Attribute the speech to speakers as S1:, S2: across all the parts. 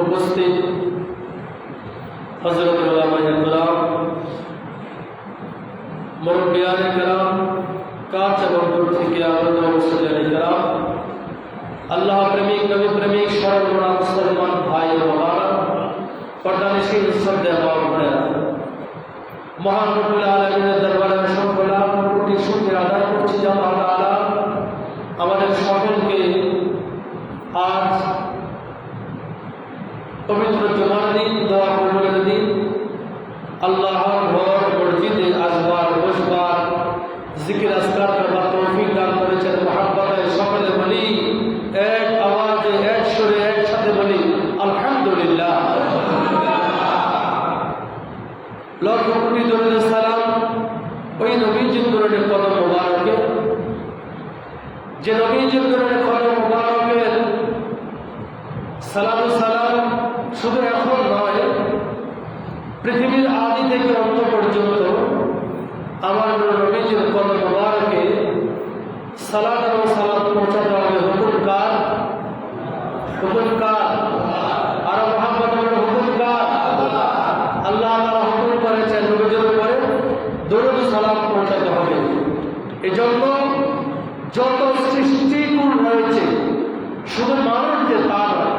S1: উপস্থিত হযরত উলামায়ে কেরাম, মুরব্বিয়ানে কেরাম, কাছ এবং দূর থেকে আগত মুসল্লিয়ানে কেরাম, আল্লাহ প্রেমিক, নবী প্রেমিক, সর্বগুণা মুসলমান ভাই ও বোনেরা, পর্দানিশীন শ্রদ্ধেয় মা বোনেরা, মহান রব্বুল আলামিনের দরবারে অসংখ্য লাখ কোটি শুকরিয়া আদায় করছি যে আল্লাহ তাআলা আমাদের সকলকে আজ পবিত্র জুমার দিন, দোয়া কবুলের দিন, আল্লাহর ঘর মসজিদে আসবার, বসবার, জিকির আজকার করবার তৌফিক দান করেছেন। মহাব্বতে সকলে বলি, এক আওয়াজে, এক সুরে, একসাথে বলি আলহামদুলিল্লাহ। লক্ষ কোটি দরুদ সালাম ওই নবীজির দরুদে কদম মোবারকে, যে নবীজির দরুদে কদম মোবারকের সালাম সালাম শুধু এখন নয়, পৃথিবীর আদি থেকে অন্ত পর্যন্ত আমার নবীজির কদম মোবারকে সালাত এবং সালাত পৌঁছাতে হবে। হুকুম কার? হুকুম কার? আর মুহাম্মদ হুকুম কার? আল্লাহ তাআলা হুকুম করেছেন নবীজির উপরে দরুদ সালাম পৌঁছাতে হবে। এজন্য যত সৃষ্টিকুল রয়েছে, শুধু মানুষ যে তা নয়,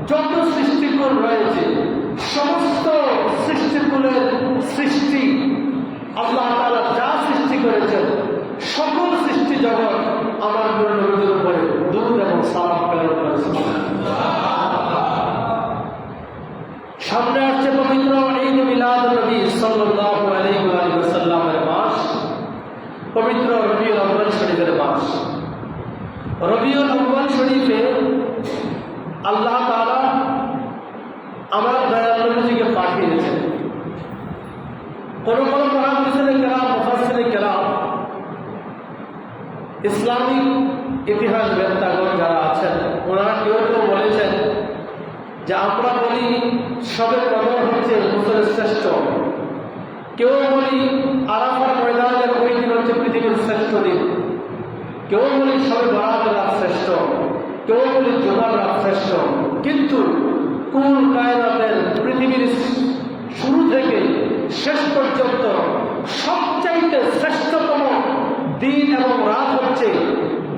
S1: যত সৃষ্টিকুল রয়েছে, সমস্ত সৃষ্টিকুলের সৃষ্টি আল্লাহ তাআলা যা সৃষ্টি করেছেন, সকল সৃষ্টি জগৎ আমার নবীর উপরে দুরূদ এবং সালাম প্রেরণ করেছে। সামনে আসছে পবিত্র ঈদ মিলাদ নবী সাল্লাল্লাহু আলাইহি ওয়াসাল্লামের মাস, পবিত্র রবিউল আউয়াল শরীফের মাস। রবিউল আউয়াল শরীফে আল্লাহ তাআলা আমার দয়াল নবীজিকে পাঠিয়েছেন। কোন কোন মুহাদ্দিসিনে কেরাম, মুফাসসিরিনে কেরাম, ইসলামিক ইতিহাস বেত্তাগণ যারা আছেন, ওনারা কেউ কেউ বলেছেন যে আমরা বলি সবে কদর হচ্ছে বছরের শ্রেষ্ঠ, কেউ বলি আরাফার ময়দানের ওই দিন হচ্ছে পৃথিবীর শ্রেষ্ঠ দিন, কেউ বলি সবে বরাতের রাত শ্রেষ্ঠ, কেউ বলি জুমার রাত শ্রেষ্ঠ। কিন্তু কুল কায়নাতের পৃথিবীর শুরু থেকে শেষ পর্যন্ত সবচাইতে শ্রেষ্ঠতম দিন এবং রাত হচ্ছে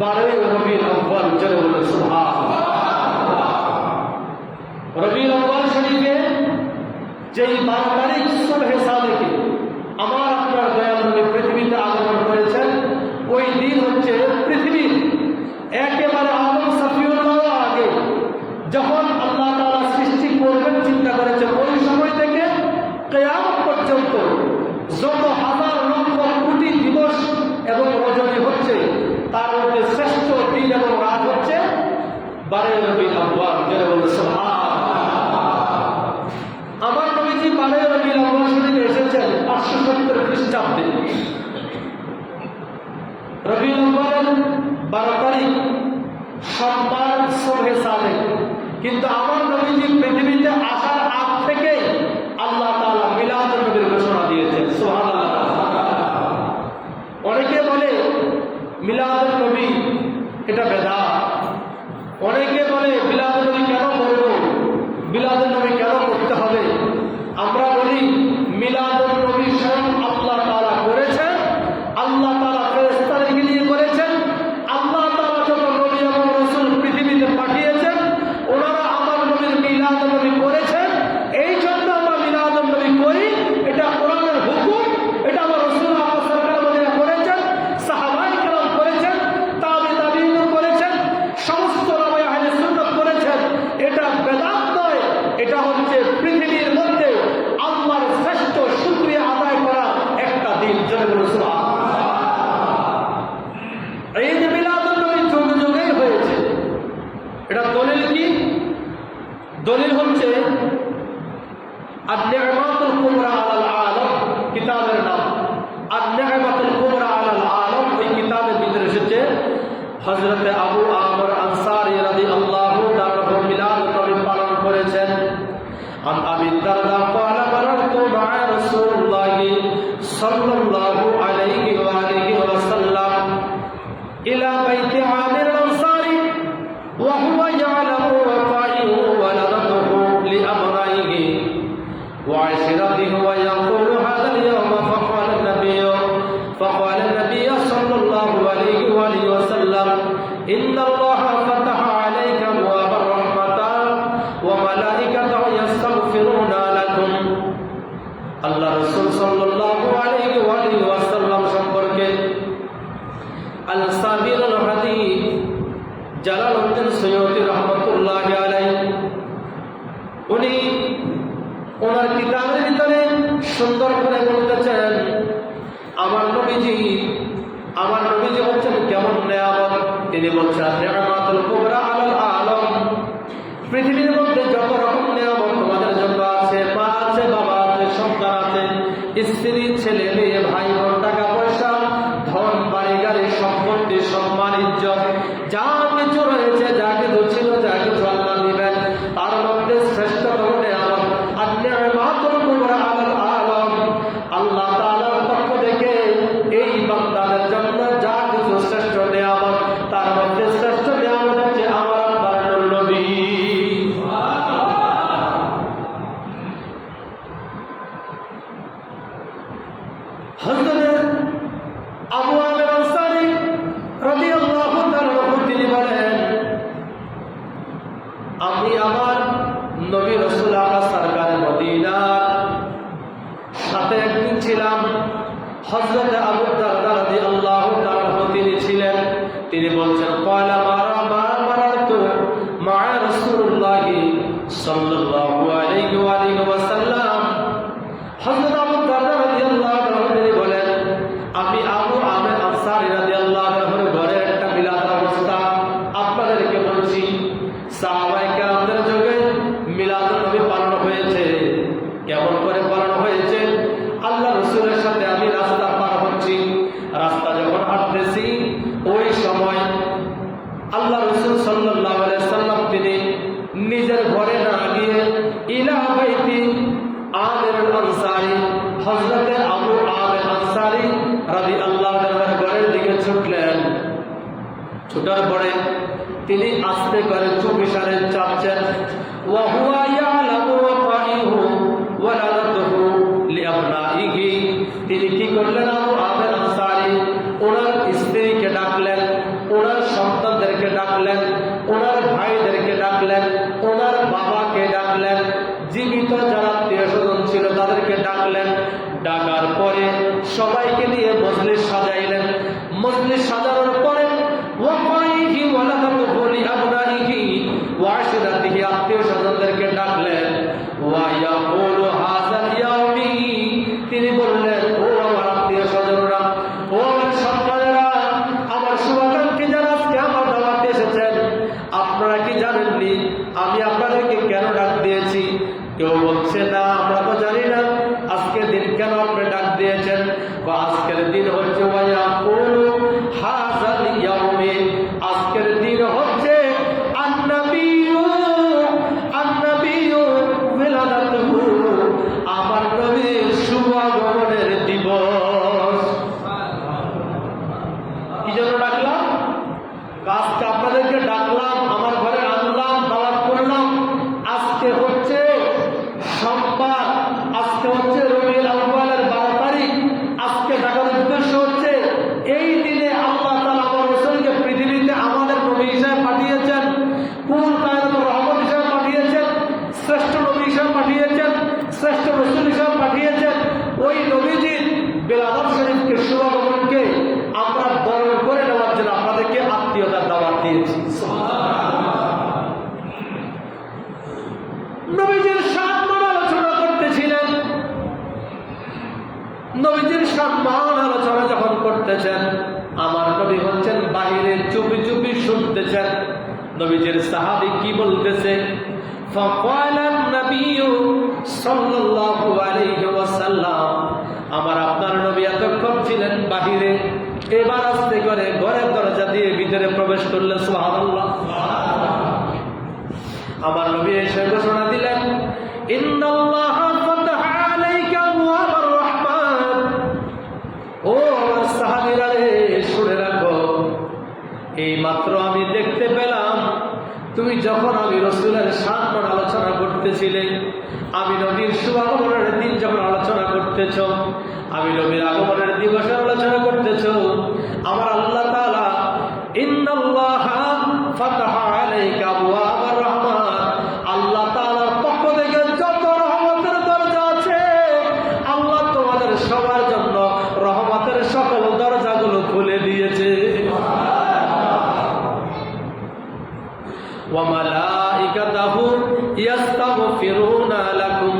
S1: 12 রবিউল আউয়াল, জোরে বলুন সুবহানাল্লাহ। রবিউল আউয়াল শরীফে যেই 12 তারিখ সুবহে সাদিকে আমার আপনার দয়াল নবী পৃথিবীতে আগমন করেছেন, ওই দিন হচ্ছে পৃথিবীর একেবারে আদম সফিউল্লাহ আগে যখন আল্লাহ তাআলা সৃষ্টি করবেন চিন্তা করেছেন, ওই সময় থেকে কিয়ামত পর্যন্ত যত হাজার লক্ষ কোটি দিবস এবং রজনী হচ্ছে, তার মধ্যে শ্রেষ্ঠ দিন এবং রাত হচ্ছে 12 রবিউল আউয়াল, যারা বলে সুবহানাল্লাহ। আমার নবীজি 12 রবিউল আউয়াল শরীফে এসেছেন 570 খ্রিস্টাব্দে। রবিউল আউয়াল 12 তারিখ সোমবার সুবহে সাদিক, কিন্তু আমার নবীজি পৃথিবীতে আসার আগ থেকে আল্লাহ তাআলা মিলাদুন নবীর ঘোষণা দিয়েছেন, সুবহানাল্লাহ। অনেকে বলে মিলাদুন নবী এটা বেদাত, অনেকে বলে মিলাদুন নবী কেন করব, মিলাদুন নবী কেন করতে হবে। আমরা বলি মিলাদুন নবী স্বয়ং আল্লাহ তাআলা করেছেন, আল্লাহ তাআলা ফেরেশতাদেরকে নিয়ে করেছেন, আল্লাহ তাআলা যত নবী এবং রাসূল পৃথিবীতে পাঠিয়েছেন ওনারা আমার নবীর মিলাদুন নবী করেছেন, এই জন্য আমরা মিলাদুন নবী করি। এটা কোরআনের হুকুম, এটা আমার রাসূল আল্লাহ সরকার মদিনা করেছেন, সাহাবায়ে কেরাম করেছেন, তাবিঈন করেছেন, সমস্ত ওলামায়ে আহলে সুন্নাত করেছেন। এটা বেদাত নয়, এটা হচ্ছে পৃথিবীর মধ্যে আল্লাহর শ্রেষ্ঠ শুকরিয়া আদায় করা একটা দিন, জোরে বলুন সুবহানাল্লাহ। এই যে মিলাদুন নবী যুগে যুগেই হয়েছে, এটা দলিল কি? দলিল হচ্ছে আন-নি'মাতুল কুবরা আলাল আলম, কিতাবের নাম আন-নি'মাতুল কুবরা আলাল আলম। এই কিতাবের ভিতরে এসেছে হযরত আবু আমর আনসারী রাদিয়াল্লাহু তাআলা মিলাদুন নবী পালন করেছেন। আন আবি দারদা قال مررت مع رسول الله صلى الله عليه وآله وسلم إلى بيت عامر الأنصاري وهو يعلم وقائه ولدته لأبنائه وعشيرته ويقول هذا اليوم فقال النبي صلى الله عليه وآله وسلم إن الله فتح عليك أبواب الرحمة وملائكته يستغفرون لكم। আল্লাহ রাসূল সাল্লাল্লাহু আলাইহি ওয়াসাল্লাম সম্পর্কে আল সাবিরুল হাদিস জালালউদ্দিন সৈয়দী রাহমাতুল্লাহি আলাইহি উনি ওনার কিতাবের ভিতরে সুন্দর করে বলতেছেন, আমার নবীজি হচ্ছেন কেমন নেয়ামত। তিনি বলছেন নি'মাতুল কুবরা আলাল আলম, পৃথিবীর মধ্যে যত রকম নিয়ামত তোমাদের জন্য আছে, মা আছে, বাবা আছে, সন্তান আছে, স্ত্রী, ছেলে মেয়ে, ভাই বোন, টাকা পয়সা, ধন, বাড়ি গাড়ি, সম্পত্তি, সম্মান, ইজ্জত, যা কিছু রয়েছে, যা কিছু ছিল, যা কিছু আল্লাহ দিবেন, তার মধ্যে শ্রেষ্ঠতম নিয়ামত আন-নি'মাতুল কুবরা আলাল আলম। আল্লাহ তাআলার পক্ষ থেকে এই বান্দাদের জন্য যা কিছু শ্রেষ্ঠ নিয়ামত, তার মধ্যে শ্রেষ্ঠ নিয়ামত হচ্ছে আমার আল্লাহর নবী। হযরত আবু আমর আনসারী রাদিয়াল্লাহু তাআলা তিনি বলেন, আমি আমার নবী রাসূল আল্লাহ সরকার মদিনার সাথে একদিন ছিলাম। হযরত আবু দারদা রাদিয়াল্লাহু তাআলা তিনি ছিলেন। তিনি বলছেন ক্বালা মারারতু মা রাসূলুল্লাহ সাল্লাল্লাহু আলাইহি ওয়াসাল্লাম। হযরত আবু দারদা রাদিয়াল্লাহু তাআলা তিনি বলেন, আমি আবু আমর আনসারী রাদিয়াল্লাহু তাআলার ঘরে একটা মিলাদ অবস্থা আপনাদেরকে বলছি। সাহাবায়ে কেরামদের যুগে মিলাদুন নবী পালন হয়েছে। কেমন করে পালন হয়েছে? আল্লাহ রাসূলের সাথে আমি রাস্তা পার হচ্ছি, রাস্তা যখন হাঁটতেছি ওই সময় আল্লাহ রাসূল সাল্লাল্লাহু আলাইহি সাল্লাম তিনি নিজের ঘরে না গিয়ে ইলা বাইতি আমির আনসারী হযরত আবু আমর আনসারী রাদিয়াল্লাহু তাআলার ঘরের দিকে ছুটলেন। ছুটার পরে তিনি আস্তে করে চুপিসারে চাচ্ছেন, ওয়া হুয়া ইয়ালামু ওয়াকাইহু ওয়ালাদাতুহু লিআবনাইহি। তিনি কি করলেন? আবু আমর আনসারী ওনার স্ত্রীকে ডাকলেন, ওনার জানেননি আমি আপনাদেরকে কেন ডাক দিয়েছি? কেউ বলছে না আমরা তো জানি না আজকের দিন কেন আপনি ডাক দিয়েছেন। বা আজকের দিন হচ্ছে আজকের দিন হচ্ছে আমার নবীর শুভ আগমনের দিবস। কি জন্য ডাকলাম? আজকে আপনাদেরকে ডাকলাম, আমার ঘরে আনলাম, দাওয়াত করলাম। আজকে হচ্ছে সোমবার, আজকে হচ্ছে রবিউল আউয়ালের 12 তারিখ। আজকে ডাকার উদ্দেশ্য হচ্ছে এই দিনে আল্লাহ তাআলা আমার রাসূলকে পৃথিবীতে আমাদের নবী হিসেবে পাঠিয়েছেন, কুল কায়নাতের রহমত হিসেবে পাঠিয়েছেন, শ্রেষ্ঠ নবী হিসেবে পাঠিয়েছেন, শ্রেষ্ঠ রাসূল হিসেবে পাঠিয়েছেন। ওই নবীজির বেলাদত শরীফকে শুভাগমনকে আমরা বরণ করে নেওয়ার জন্য আপনাদেরকে আত্মীয়তার দাওয়াত দিয়েছি। নবীজির সম্মান আলোচনা করতেছিলেন। নবীজির সম্মান আলোচনা যখন করতেছেন, আমার নবী হচ্ছেন বাহিরে চুপি চুপি শুনতেছেন নবীজির সাহাবী কি বলতেছে। ফাকালান নবিয়্যু সাল্লাল্লাহু আলাইহি ওয়াসাল্লাম, আমার আপনার নবী এতক্ষণ ছিলেন বাহিরে, এবার আস্তে করে ঘরের দরজা দিয়ে ভিতরে প্রবেশ করলেন। সুবহানাল্লাহ। আমার নবী এসে ঘোষণা দিলেন, ইন্নাল্লাহা ফাতাহা আলাইকা আবওয়াবার রাহমান। ও আমার সাহাবীরা রে, শুনে রাখো, এই মাত্র আমি দেখতে পেলাম তুমি যখন আমি রাসূলের সম্মান আলোচনা করতেছিলে, আমি নবীর শুভাগমনের দিন যখন আলোচনা করতেছ, আমি নবীর আগমনের দিবসের আলোচনা করতেছ, আমার আল্লাহ তাআলা ইন্নাল্লাহা ফাতাহা আলাইকা আবওয়াবার রাহমান, আল্লাহ তাআলার পক্ষ থেকে যত রহমতের দরজা আছে আল্লাহ তোমাদের সবার জন্য রহমতের সকল দরজাগুলো খুলে দিয়েছে। ওয়া মালাইকাতুহু ইস্তাগফিরুনা লাকুম,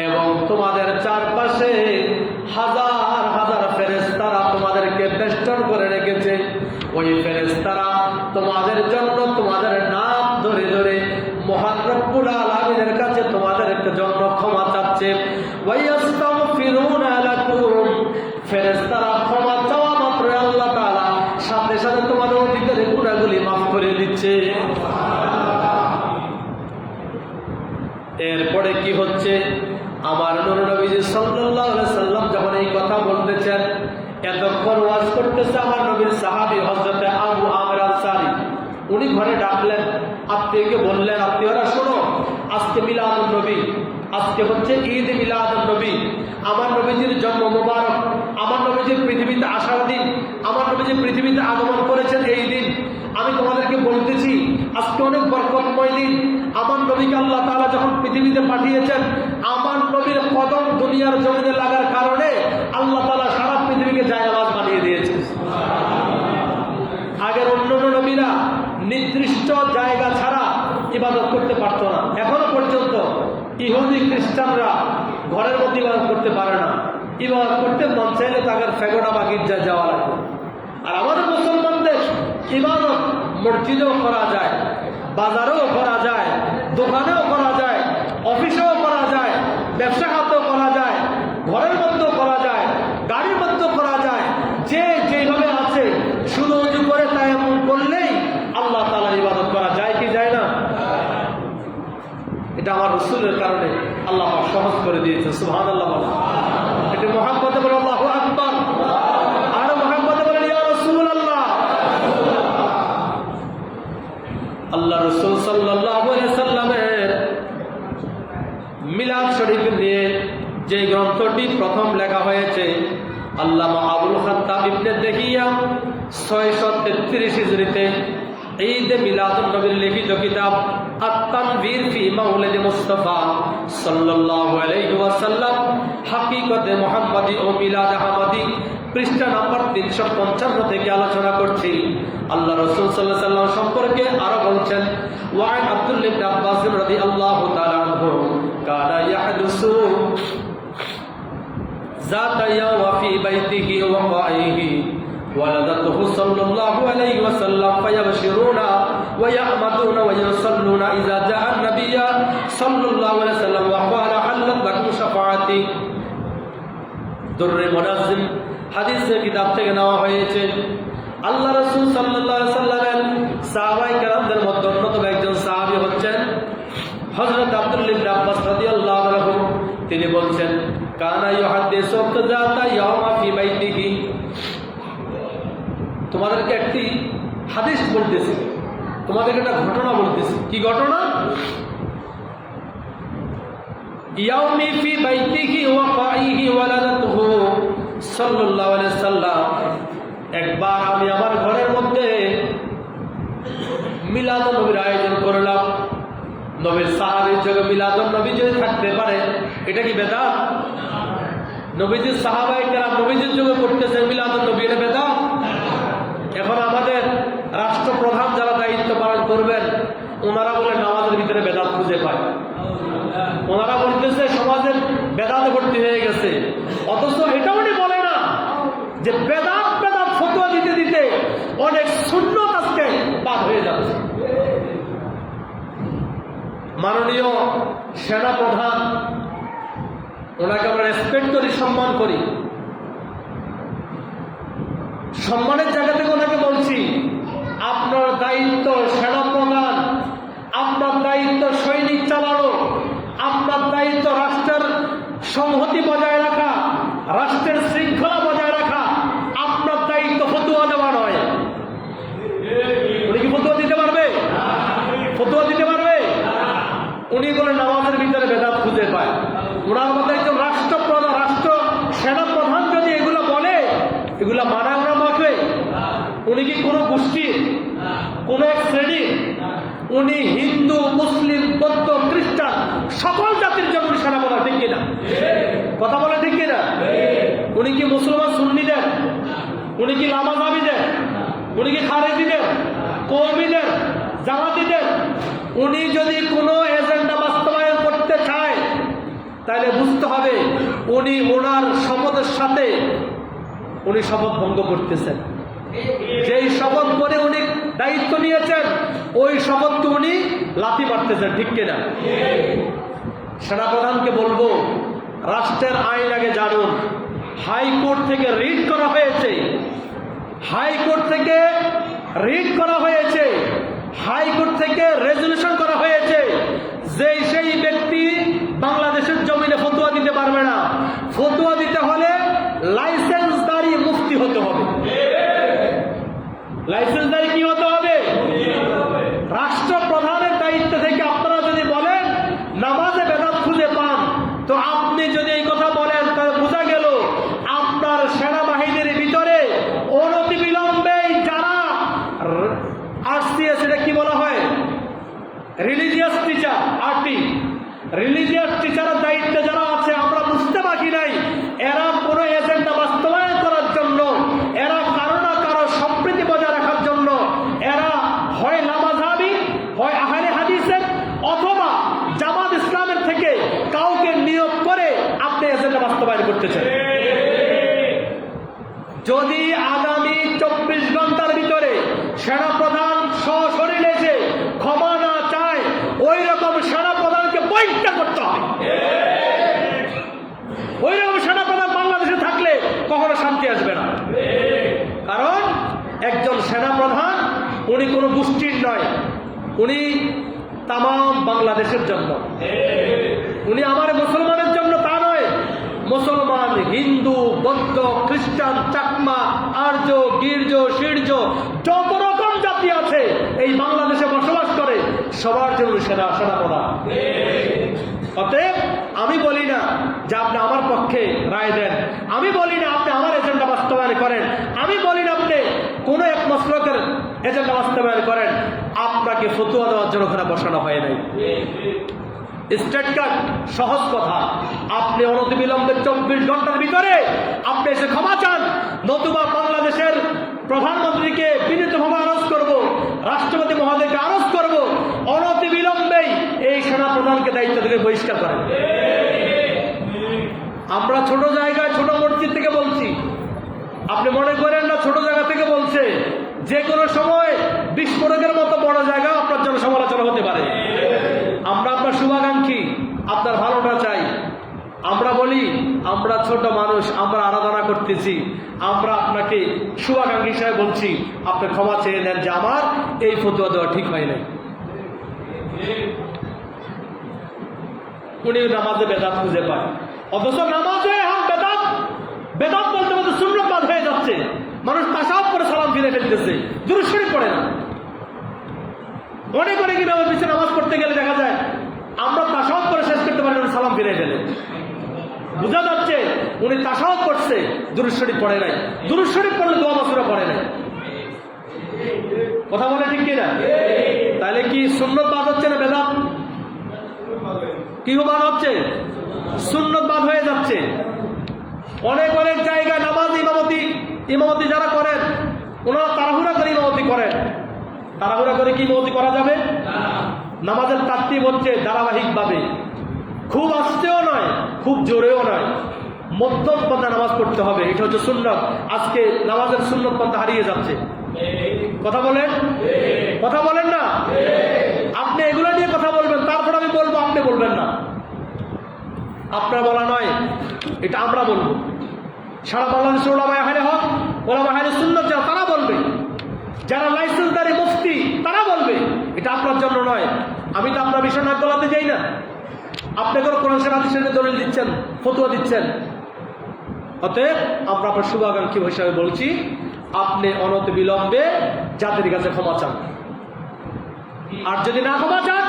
S1: এবং তোমাদের চারপাশে হাজার হাজার ফেরেশতারা তোমাদেরকে বেষ্টন করে রেখেছে। ওই ফেরেশতারা তোমাদের জন্য তোমাদের নাম ধরে ধরে মহান রব্বুল আলামিনের কাছে তোমাদের জন্য ক্ষমা চাচ্ছে। ওয়া ইস্তাগফিরুনা লাকুম, ফেরেশতারা ক্ষমা চাওয়া মাত্র আল্লাহ তাআলা সাথে সাথে তোমাদের অতীতের গুনাহগুলি মাফ করে দিচ্ছে। এরপরে কি হচ্ছে, আমার নূর নবীজি সাল্লাল্লাহু আলাইহি সাল্লাম যখন এই কথা বলতেছেন, এতক্ষণ ওয়াজ করতেছে আমার নবীর সাহাবী হযরতে আবু আমর আনসারী। উনি ঘরে ডাকলেন, আত্মীয়কে বললেন, আত্মীয়রা শোনো, আজকে মিলাদুন নবী, আজকে হচ্ছে ঈদ মিলাদুন নবী, আমার নবীজির জন্ম মোবারক, আমার নবীজির পৃথিবীতে আসার দিন, আমার নবীজি পৃথিবীতে আগমন করেছেন এই দিন। আমি তোমাদেরকে বলতেছি আজকে অনেক বরকতময় দিন। আমার নবীকে আল্লাহ তাআলা যখন পৃথিবীতে পাঠিয়েছেন, আমার নবীর কদম দুনিয়ার জমিনে লাগার কারণে আল্লাহ তাআলা সারা পৃথিবীকে জায়নামাজ বানিয়ে দিয়েছে। আগের অন্যান্য নবীরা নির্দিষ্ট জায়গা ছাড়া ইবাদত করতে পারতো না। এখনো পর্যন্ত ইহুদি খ্রিস্টানরা ঘরের মধ্যে ইবাদত করতে পারে না। ইবাদত করতে মন চাইলে তাদের ফেগোটা বা গির্জায় যাওয়া লাগে। আর আমাদের মুসলমানদের ইবাদত মসজিদেও করা যায়, বাজারেও করা যায়, দোকানেও করা যায়, অফিসেও করা যায়, ব্যবসা খাতেও করা যায়, ঘরের মধ্যেও করা যায়, গাড়ির মধ্যেও করা যায়। যে যেভাবে আছে শুধু উজু করে তায়াম্মুম করলেই আল্লাহ তাআলার ইবাদত করা যায় কি যায় না? এটা আমার রাসূলের কারণে আল্লাহ পাক সহজ করে দিয়েছে। সুবহানাল্লাহ। এটা মুহাম্মদ বলে আল্লাহু আকবার, আর মুহাম্মদ বলে ইয়া রাসূলুল্লাহ। আল্লাহ রাসূল সাল্লাল্লাহু আলাইহি সাল্লামের মিলাদ শরীফ নিয়ে যে গ্রন্থটি প্রথম লেখা হয়েছে, আল্লামা আবুল খাত্তাব ইবনে দেহিয়া 633 হিজরিতে ঈদ মিলাদুন নবীর লিখিত কিতাব আত-তানবীর ফি মাওলিদ মুস্তাফা সাল্লাল্লাহু আলাইহি ওয়াসাল্লাম হাকিকতে মুহাম্মাদি ও মিলাদ আহমদি পৃষ্ঠা নাম্বার 355 থেকে আলোচনা করছি। আল্লাহ রাসূল সাল্লাল্লাহু আলাইহি ওয়াসাল্লাম সম্পর্কে আরো বলছেন, ওয়ান আব্দুল্লাহ ইবনে আব্বাস রাদিয়াল্লাহু তাআলা আনহু কানা ইয়াহদুসু যাতা ইয়াওম ফি বাইতিহি ওয়া কাইহি ولدته صلى الله عليه وسلم فيبشرون ويحمدون ويصلون إذا جاء النبي صلى الله عليه وسلم وقال حلت لكم شفاعتي দুররে মুনাজ্জিম হাদিসের কিতাব থেকে নেওয়া হয়েছে। আল্লাহ রাসূল সাল্লাল্লাহু আলাইহি সাল্লামের সাহাবায়ে কেরামদের মধ্যে অন্যতম একজন সাহাবী হচ্ছেন হযরত আব্দুল্লাহ ইবনে আব্বাস রাদিয়াল্লাহু আনহু। তিনি বলছেন কানা ইউহাদ্দিসু যাতা ইয়াওমা ফি বাইতিহি। তোমাদেরকে একটি হাদিস বলতেছি, তোমাদেরকে একটা ঘটনা বলতেছি। কি ঘটনা? ইয়াউমি ফি বাইতিহি ওয়া কাইহি ওয়ালাদাতুহু সাল্লাল্লাহু আলাইহি সাল্লাম। একবার আমি আমার ঘরের মধ্যে মিলাদুন নবীর আয়োজন করলাম। নবীর সাহাবীর যুগে মিলাদুন নবী যদি থাকতে পারে, এটা কি বেদাত? নবীজির সাহাবায়ে কেরাম নবীজির যুগে করতেছেন মিলাদুন নবী, এটা বেদাত? এখন আমাদের রাষ্ট্রপ্রধান যারা দায়িত্ব পালন করবেন, ওনারা বলে নামাজের ভিতরে বেদাত খুঁজে পায়। ওনারা বলতেছে সমাজের বেদাতে ভর্তি হয়ে গেছে, অথচ এটা উনি বলে না যে বেদাত বেদাত ফতোয়া দিতে দিতে অনেক সুন্নাত আজকে বাদ হয়ে যাচ্ছে। মাননীয় সেনা প্রধান, ওনাকে আমরা রেসপেক্ট করি, সম্মান করি, সম্মানের জায়গা থেকে ওনাকে বলছি আপনার দায়িত্ব সেনা প্রধান, আপনার দায়িত্ব সৈনিক চালানো, আপনার দায়িত্ব রাষ্ট্রের সংহতি বজায় রাখা, রাষ্ট্রের শৃঙ্খলা বজায় রাখা। আপনার দায়িত্ব ফতোয়া দেওয়া নয়। উনি কি ফতোয়া দিতে পারবে? ফতোয়া দিতে পারবে? উনি বলে নামাজের ভিতরে বেদাত খুঁজে পায়। ওনার মধ্যে একজন রাষ্ট্রপ্রধান, রাষ্ট্র সেনা প্রধান যদি এগুলো বলে, এগুলা মানায় ওরা মাকে? উনি কি কোনো গোষ্ঠীর, কোন এক শ্রেণীর? উনি হিন্দু, মুসলিম, বৌদ্ধ, খ্রিস্টান সকল জাতির জন্য সেনা প্রধান, ঠিক কিনা? কথা বলে ঠিক কিনা? উনি কি মুসলমান সুন্নিদের? উনি কি লামাজাবিদের? উনি কি খারেজিদের, কওমিদের, জামাতিদের? উনি যদি কোনো এজেন্ডা বাস্তবায়ন করতে চায়, তাহলে বুঝতে হবে উনি ওনার শপথের সাথে উনি শপথ ভঙ্গ করতেছেন। যেই শপথ করে উনি দায়িত্ব নিয়েছেন, ওই শপথকে উনি লাথি মারতেছেন, ঠিক কিনা? সেনাপ্রধানকে বলবো রাষ্ট্রের আইন আগে জানুন। হাইকোর্ট থেকে রিট করা হয়েছে, হাইকোর্ট থেকে রিট করা হয়েছে, হাইকোর্ট থেকে রেজলিউশন করা হয়েছে যে সেই ব্যক্তি বাংলাদেশের জমিনে ফতোয়া দিতে পারবে না। ফতোয়া দিতে হলে লাইসেন্সধারী মুফতি হতে হবে। লাইসেন্সধারী কি হতে হবে? রাষ্ট্রপ্রধানের দায়িত্ব থেকে আপনারা যদি বলেন নামাজে বেদাত খুঁজে পান, তো আপনি যদি এই কথা বলেন তাহলে বোঝা গেল আপনার সেনাবাহিনীর ভিতরে অনতিবিলম্বে যারা RCS, এটা কি বলা হয়, রিলিজিয়াস টিচার, আরটি, রিলিজিয়াস টিচারের দায়িত্বে যারা আছে, আমরা বুঝতে বাকি নাই এরা কোনো এজেন্ডা বাস্তবায়ন করার জন্য, এরা কারো না কারো সম্প্রীতি বজায় রাখার জন্য, এরা হয় লামাযাবি, হয় আহলে হাদিসের, অথবা জামাত ইসলামের থেকে কাউকে নিয়োগ করে আপনি এজেন্ডা বাস্তবায়ন করতে চান। যদি আগামী 24 ঘন্টার ভিতরে সেনাপ্রধান সশরীরে এসে ক্ষমা না চায়, ওই রকম সেনাপ্রধানকে বহিষ্কার করতে হবে। ওই রকম সেনাপ্রধান বাংলাদেশে থাকলে কখনো শান্তি আসবে না। কারণ একজন সেনাপ্রধান উনি কোনো গোষ্ঠীর নয়, উনি তামাম বাংলাদেশের জন্য। উনি আমার মুসলমানের জন্য তা নয়, মুসলমান, হিন্দু, বৌদ্ধ, খ্রিস্টান, চাকমা, আর্য, গির্জ, শির্জ, যত রকম জাতি আছে এই বাংলাদেশে বসবাস করে, সবার জন্য সেনাপ্রধান। অতএব আমি বলি না যে আপনি আমার পক্ষে রায় দেন, আমি বলি না আপনি আমার এজেন্ডা বাস্তবায়ন করেন, আমি বলি না আপনি কোনো এক মাসলকের এজেন্ডা বাস্তবায়ন করেন। আপনাকে ফতোয়া দেওয়ার জন্য ওখানে বসানো হয় নাই। স্টেট কার্ড সহজ কথা, আপনি অনতিবিলম্বে 24 ঘন্টার ভিতরে আপনি এসে ক্ষমা চান, নতুবা বাংলাদেশের প্রধানমন্ত্রীকে বিনীতভাবে আরজ করব, রাষ্ট্রপতি মহোদয়কে আরজ করব, অনতিবিলম্বেই এই সেনাপ্রধানকে দায়িত্ব থেকে বহিষ্কার করেন। আমরা ছোট জায়গায় ছোট মসজিদ থেকে বলছি, আপনি মনে করেন না ছোট জায়গা থেকে বলছে, যে কোনো সময় বিস্ফোরকের মতো বড় জায়গা আপনার জন্য সমালোচনা হতে পারে। আমরা আপনার শুভাকাঙ্ক্ষী, আপনার ভালোটা চাই। আমরা বলি আমরা ছোট মানুষ, আমরা আরাধনা করতেছি, আমরা আপনাকে শুভাকাঙ্ক্ষী হিসাবে বলছি, আপনি ক্ষমা চেয়ে নেন যে আমার এই ফতোয়া দেওয়া ঠিক হয় নাই। উনি নামাজে বেদাত খুঁজে পায়, অথচ নামাজে বেদাত বেদাত বলতে বলতে সুন্নাত বাদ হয়ে যাচ্ছে। মানুষ তাসাউফ করে সালাম ফিরে ফেলতেছে, দুরূদ শরীফ পড়ে না। অনেক অনেক ইমামের পিছনে নামাজ পড়তে গেলে দেখা যায় আমরা তাসাউফ করে শেষ করতে পারি না, সালাম ফিরে ফেলে। বোঝা যাচ্ছে উনি তাসাউফ করছে, দুরূদ শরীফ পড়ে নাই। দুরূদ শরীফ পড়লে দোয়া মাসুরা পড়ে নাই। কথা বলে ঠিক কিনা? তাহলে কি সুন্নত বাদ হচ্ছে না বেদাত? কি বাদ হচ্ছে? সুন্নত বাদ হয়ে যাচ্ছে। অনেক অনেক জায়গায় নামাজ ইমামতি যারা করেন, ওনারা তাড়াহুড়া করে ইমামতি করেন। তাড়াহুড়া করে কি ইমামতি করা যাবে? নামাজের তারতিব হচ্ছে ধারাবাহিকভাবে, খুব আস্তেও নয়, খুব জোরেও নয়, মধ্যম পন্থা নামাজ পড়তে হবে। এটা হচ্ছে সুন্নত। আজকে নামাজের সুন্নত পন্থা হারিয়ে যাচ্ছে। কথা বলেন, কথা বলেন না? আপনি এগুলো নিয়ে কথা বলবেন, তারপর আমি বলবো, আপনি বলবেন না। আপনার বলা নয়, এটা আমরা বলবো। সারা বাংলাদেশের ওলামায়ে আহলে হক, ওলামায়ে আহলে সুন্নাত যারা, তারা বলবে। যারা লাইসেন্সদারি মুফতি তারা বলবে। এটা আপনার জন্য নয়। আমি তো আপনার বিষয় নাক গলাতে যাই না। আপনি কোনো কোরআন হাদিসের দলিল দিচ্ছেন, ফতোয়া দিচ্ছেন। অতএব আমরা আপনার শুভাকাঙ্ক্ষী হিসাবে বলছি, আপনি অনতি বিলম্বে জাতির কাছে ক্ষমা চান। আর যদি না ক্ষমা চান,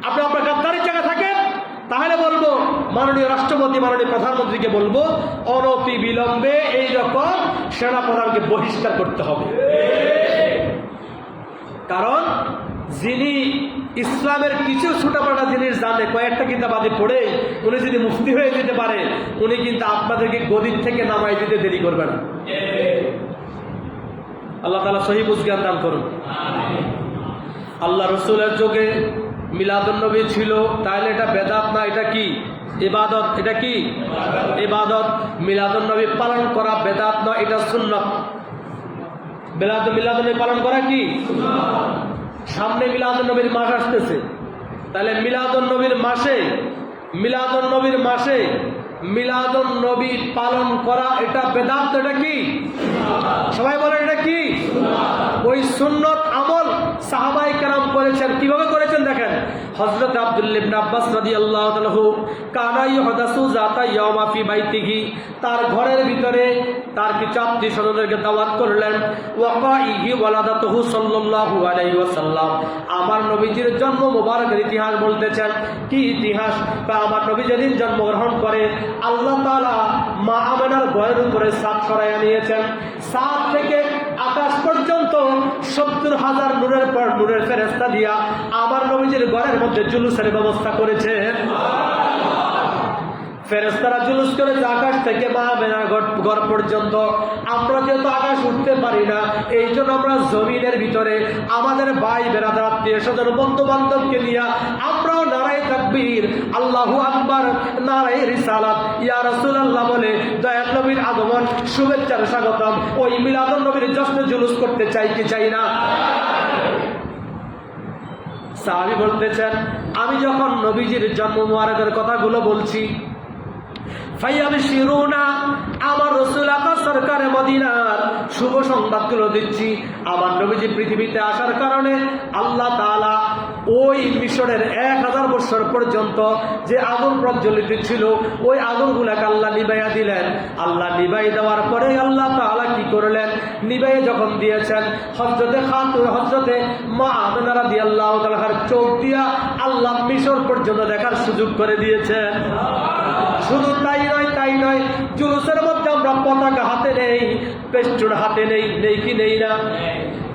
S1: আপনি আপনার গাদ্দারির জায়গায় থাকেন, তাহলে বলবো মাননীয় রাষ্ট্রপতি, মাননীয় প্রধানমন্ত্রীকে বলবো অনতি বিলম্বে এইরকম সেনাপ্রধানকে বহিষ্কার করতে হবে। কারণ যিনি ইসলামের কিছু ছোটখাটো জিনিস জানে, কয়েকটা কিতাবাদি পড়ে উনি যদি মুফতি হয়ে যেতে পারে, উনি কিন্তু আপনাদেরকে গদির থেকে নামাই দিতে দেরি করবে না। আল্লাহ তাআলা সহি বুঝ-জ্ঞান দান করুন। আল্লাহ রসুলের যুগে মিলাদুন নবী ছিল, তাহলে এটা বেদাত না, এটা কি? ইবাদত। এটা কি? ইবাদত। মিলাদুন নবী পালন করা বেদাত না, এটা সুন্নাত। মিলাদুন নবী পালন করা কি? সামনে মিলাদুন নবীর মাস আসতেছে, তাহলে মিলাদুন নবীর মাসে মিলাদুন নবী পালন করা এটা বেদাত। এটা কি? সবাই বলেন এটা কি? ওই সুন্নত আমল সাহাবায়ে কেরাম করেছেন। কিভাবে করেছেন দেখেন। হযরত আব্দুল্লাহ ইবনে আব্বাস রাদিয়াল্লাহু তাআলা কানা ইহদাসু যাতা ইয়াওমা ফি বাইতিহি, তার ঘরের ভিতরে তার কিছু আত্মীয় স্বজনদেরকে দাওয়াত করলেন। ওয়াকাইহি ওয়ালাদাতুহু সাল্লাল্লাহু আলাইহি ওয়াসাল্লাম, আমার নবীজির জন্ম মোবারকের ইতিহাস বলতেছেন। কি ইতিহাস? আমার নবী যেদিন জন্মগ্রহণ করে, আল্লাহ তাআলা মা আমেনার ঘরের উপরে ছাদ সরাইয়া নিয়েছেন। ছাদ থেকে আকাশ পর্যন্ত 70,000 নূরের পর নূরের ফেরেশতা দিয়া আমার নবীজির ঘরের মধ্যে জুলুসের ব্যবস্থা করেছেন। ফেরেশতারা জুলুস করেছে আকাশ থেকে মা আমেনার ঘর পর্যন্ত। আমরা যেহেতু আকাশ উঠতে পারি না, এই জন্য আমরা জমিনের ভিতরে আমাদের ভাই বেরাদার আত্মীয় স্বজন বন্ধু বান্ধবকে নিয়ে আমরাও নারায়ে তাকবীর, আল্লাহু আকবার, নারায়ে রিসালাত, ইয়া রাসূলুল্লাহ বলে দয়াল নবীর আগমন, শুভেচ্ছার স্বাগতম, ওই মিলাদুন নবীর জশ্নে জুলুস করতে চাই কি চাই না? সাহাবী বলতেছেন, আমি যখন নবীজির জন্ম মুবারকের কথাগুলো বলছি, ফায়াবশিরুনা, আমার রাসূল আকা সরকারে মদিনার শুভ সংবাদগুলো দিচ্ছি। আমার নবীজি পৃথিবীতে আসার কারণে আল্লাহ তাআলা ওই মিশরের 1000 বছর পর্যন্ত যে আগুন প্রজ্বলিত ছিল, ওই আগুনগুলোকে আল্লাহ নিভাইয়া দিলেন। আল্লাহ নিভাই দেওয়ার পরে আল্লাহ তাআলা কি করলেন? নিভাইয়ে যখন দিয়েছেন, হযরতে মা আমেনা রাদিয়াল্লাহু তাআলার চোখ দিয়া আল্লাহ মিশর পর্যন্ত দেখার সুযোগ করে দিয়েছেন। শুধু তাই নয়, জুলুসের মধ্যে আমরা পতাকা হাতে নেই, পেস্টুন হাতে নেই, নেই কি নেই না?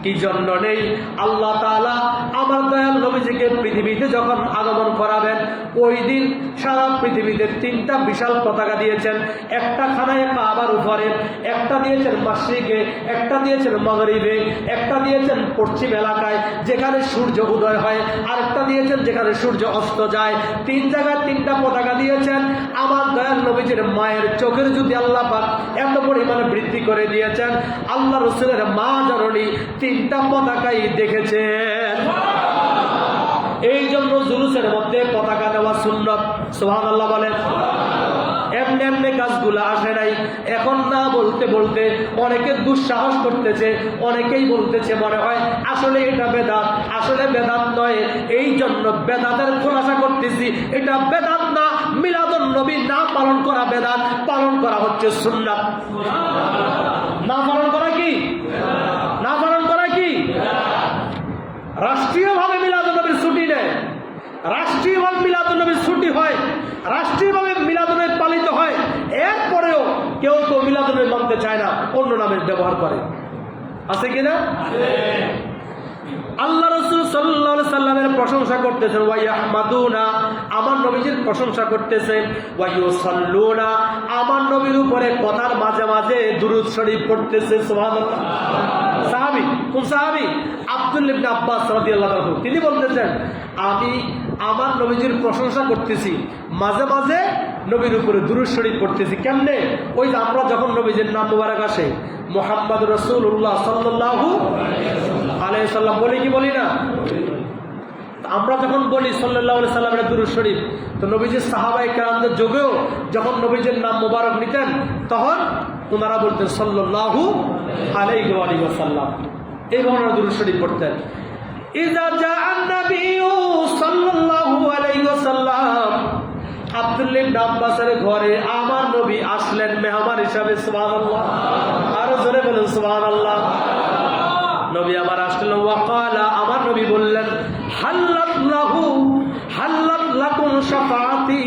S1: কি জন্য নেই? আল্লাহ তাআলা আমার দয়াল নবীজিকে পৃথিবীতে যখন আগমন করাবেন, ওই দিন সারা পৃথিবীতে 3টা বিশাল পতাকা দিয়েছেন। একটা খানায় কাবার উপরে, একটা দিয়েছেন মাশরিকে, একটা দিয়েছেন মাগরিবে, একটা দিয়েছেন পশ্চিম এলাকায় যেখানে সূর্য উদয় হয়, আরেকটা দিয়েছেন যেখানে সূর্য অস্ত যায়। 3 জায়গায় 3টা পতাকা দিয়েছেন। আমার দয়াল নবীজির মায়ের চোখের যদি আল্লাহ পাক এত পরিমাণে বৃদ্ধি করে দিয়েছেন, আল্লাহ রাসূলের মা জননী 3টা পতাকাই দেখেছেন। এই জন্য জুলুসের মধ্যে পতাকা দেওয়া সুন্নত। সুবহানাল্লাহ বলেন। এমনি এমনি কাজগুলো আসে নাই। এখন না বলতে বলতে অনেকে দুঃসাহস করতেছে, অনেকেই বলতেছে মনে হয় আসলে এটা বেদাত, আসলে বেদাত নয়। এই জন্য বেদাতের খোলাসা করতেছি, এটা বেদাত না। মিলাদুন নবী না পালন করা বেদাত, পালন করা হচ্ছে সুন্নাত। না পালন করা কি? না পালন করা কি? রাষ্ট্রীয়ভাবে মিলাদুন নবীর ছুটি নেয়, রাষ্ট্রীয়ভাবে মিলাদুন নবীর ছুটি হয়, রাষ্ট্রীয়ভাবে মিলাদুন নবী পালিত হয়। এরপরেও কেউ তো মিলাদুন নবী মানতে চায় না, অন্য নামের ব্যবহার করে। আছে কিনা? আল্লাহ রাসূল সাল্লাল্লাহু আলাইহি সাল্লামের প্রশংসা করতেছেন, ওয়া ইয়াহমাদুনা, আমার নবীজির প্রশংসা করতেছেন, ওয়া ইউসাল্লুনা, আমার নবীর উপরে কথার মাঝে মাঝে দুরূদ শরীফ পড়তেছে। সুবহানাল্লাহ। সাহাবী, কোন সাহাবী? আব্দুল্লাহ ইবনে আব্বাস রাদিয়াল্লাহু আনহু। তিনি বলতেছেন, আমি আমার নবীজির প্রশংসা করতেছি, মাঝে মাঝে নবীর উপরে দুরূদ শরীফ পড়তেছি। কেমনে? ওই যে আমরা যখন নবীজির নাম মুবারক আসে, মুহাম্মদ রাসূলুল্লাহ সাল্লাল্লাহু আলাইহি সাল্লাম বলি কি বলি না? আমরা যখন বলি সাল্লাল্লাহু আলাইহি সাল্লামের দুরূদ শরীফ, তো নবীজির সাহাবায়ে কেরামদের যুগেও যখন নবীজির নাম মুবারক নিতেন, তখন ওনারা বলতেন সাল্লাল্লাহু আলাইহি ওয়া সাল্লাম। এই ধরনের দুরূদ শরীফ পড়তেন। ইযা জাআন নাবিয়্যু সাল্লাল্লাহু আলাইহি ওয়াসাল্লাম, আব্দুল্লাহ ইবনে আব্বাসের ঘরে আমার নবী আসলেন মেহমান হিসাবে। সুবহানাল্লাহ। আরো জোরে বলুন সুবহানাল্লাহ। নবী আমার আসলেন, ওয়াকালা, আমার নবী বললেন, হাল্লাত লাকুম শাফাআতি,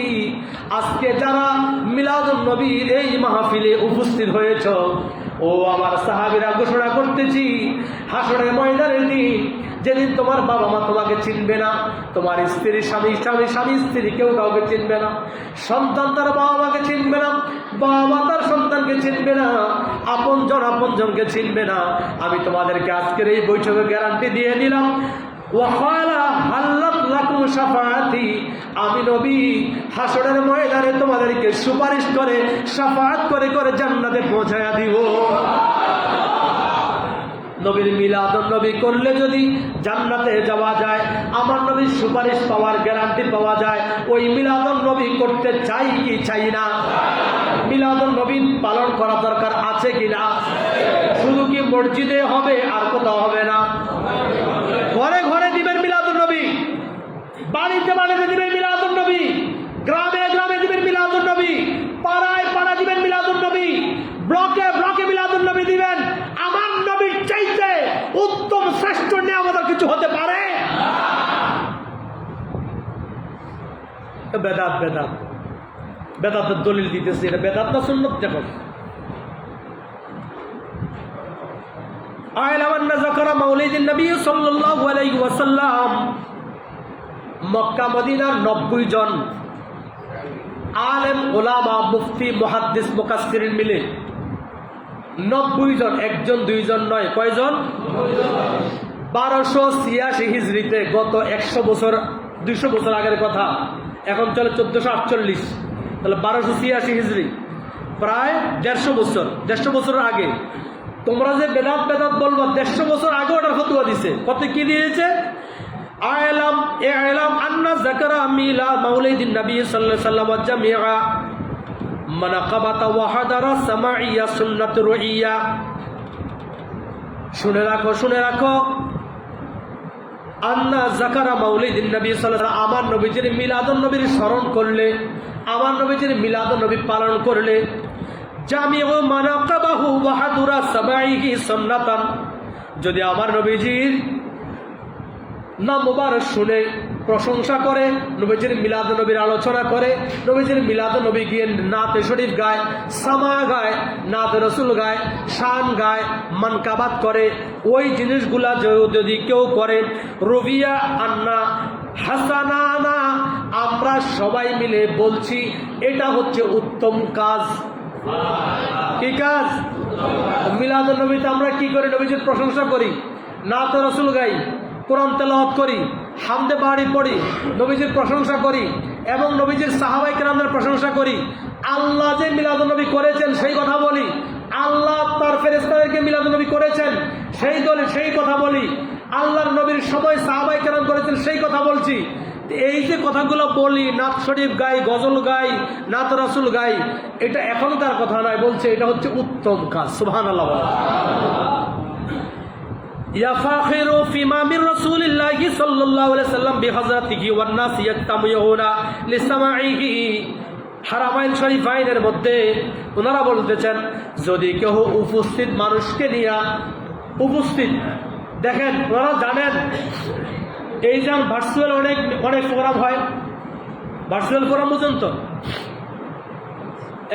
S1: আজকে যারা মিলাদুন নবীর এই মাহফিলে উপস্থিত হয়েছ, ও আমার সাহাবীরা, ঘোষণা করতেছি, হাসরের ময়দানের দিন, যেদিন তোমার বাবা মা তোমাকে চিনবে না, তোমার স্ত্রী স্বামী স্ত্রী কেউ কাউকে চিনবে না, সন্তান তার বাবা মাকে চিনবে না, বাবা মা তার সন্তানকে চিনবে না, আপনজনকে চিনবে না, আমি তোমাদেরকে আজকের এই বৈঠকে গ্যারান্টি দিয়ে দিলাম, ওয়াকালা হাল্লাত লাকুম শাফাআতি, আমি নবী হাসরের ময়দানে তোমাদেরকে সুপারিশ করে, শাফাআত করে করে জান্নাতে পৌঁছায়া দিব। নবীর মিলাদুন নবী করলে যদি জান্নাতে যাওয়া যায়, আমার নবীর সুপারিশ পাওয়ার গ্যারান্টি পাওয়া যায়, ওই মিলাদুন নবী করতে চাই কি চাই না? মিলাদুন নবী পালন করা দরকার আছে কিনা? শুধু কি মসজিদে হবে আর কোথাও হবে না? ঘরে ঘরে দিবেন মিলাদুন নবী, বাড়িতে বাড়িতে দিবেন মিলাদুন নবী, গ্রামে গ্রামে দিবেন মিলাদুন নবী, পাড়ায় পাড়া দিবেন মিলাদুন নবী, ব্লকে ব্লকে মিলাদুন নবী দিবেন। আমার নবীর চাইতে উত্তম শ্রেষ্ঠ নিয়ামত কিছু হতে পারে? বেদাত বেদাত বেদাতের দলিল দিতেছে, এটা বেদাত না সুন্নাত? দেখো, মক্কা মদিনার 90 জন আলেম ওলামা মুফতি মুহাদ্দিস মুফাসসিরিন মিলে 90 জন, একজন দুইজন নয়, কয়জন? 1286 হিজরিতে, গত 100 বছর 200 বছর আগের কথা, এখন চলে 1448, তাহলে 1286 হিজরি, প্রায় 150 বছর, 150 বছরের আগে। তোমরা যে বেদাত বেদাত বলবো, 150 বছর আগে ওটার ফতোয়া দিছে। কত কি দিয়েছে? আ'লাম আন্না যাকারা মিলা মাউলিদিন নবী সাল্লাল্লাহু আলাইহি ওয়াসাল্লাম জামিআ মানাকাবাতা ওয়া হাদারা সামাইয়া সুন্নাত রুইয়া। শুনে রাখো, আন্না যাকারা মাউলিদিন নবী সাল্লাল্লাহু আলাইহি ওয়াসাল্লাম, আমার নবীজির মিলাদুন নবীর স্মরণ করলে, আমার নবীজির মিলাদুন নবী পালন করলে, জামিউ মানাকাবাহু ওয়া হাদুরা সামাইহি সুন্নাতান, যদি আমার নবীজির নাম মুবারক শুনে প্রশংসা করে, নবীজির মিলাদ নবীর আলোচনা করে, নবীজির মিলাদ নবী গিয়ে নাতে শরীফ গায়, সামা গায়, নাতে রসুল গায়, শান গায়, মানকাবাত করে, ওই জিনিসগুলা যদি কেউ করে, রবিয়া আন্না হাসানানা, আমরা সবাই মিলে বলছি এটা হচ্ছে উত্তম কাজ। কি কাজ? মিলাদ নবীতে আমরা কি করি? নবীজির প্রশংসা করি, নাতে রসুল গাই, কোরআন তেলাওয়াত করি, হামদে বাড়ি পড়ি, নবীজির প্রশংসা করি এবং নবীজির সাহাবায়ে কেরামদের প্রশংসা করি। আল্লাহ যে মিলাদুন নবী করেছেন সেই কথা বলি, আল্লাহ তার ফেরেশতাদেরকে মিলাদুন নবী করেছেন সেই কথা বলি, আল্লাহর নবীর সময় সাহাবায়ে কেরাম করেছেন সেই কথা বলছি। এই যে কথাগুলো বলি, নাত শরীফ গাই, গজল গাই, নাত রাসূল গাই, এটা এখনকার কথা নয়, বলছে এটা হচ্ছে উত্তম কাজ। সুবহানাল্লাহ। ইয়াফাখিরু ফিমা মির রাসূলিল্লাহি সাল্লাল্লাহু আলাইহি সাল্লাম বিহযরাতিহি ওয়ান নাস ইয়াতামুনা লিসামাইহি। হারামাইন শরীফাইনের মধ্যে ওনারা বলতেছেন, যদি কেউ উপস্থিত মানুষকে নিয়ে উপস্থিত দেখেন, ওনারা জানেন এই যে ভার্চুয়াল অনেক প্রোগ্রাম হয়, ভার্চুয়াল প্রোগ্রাম বুঝেন তো,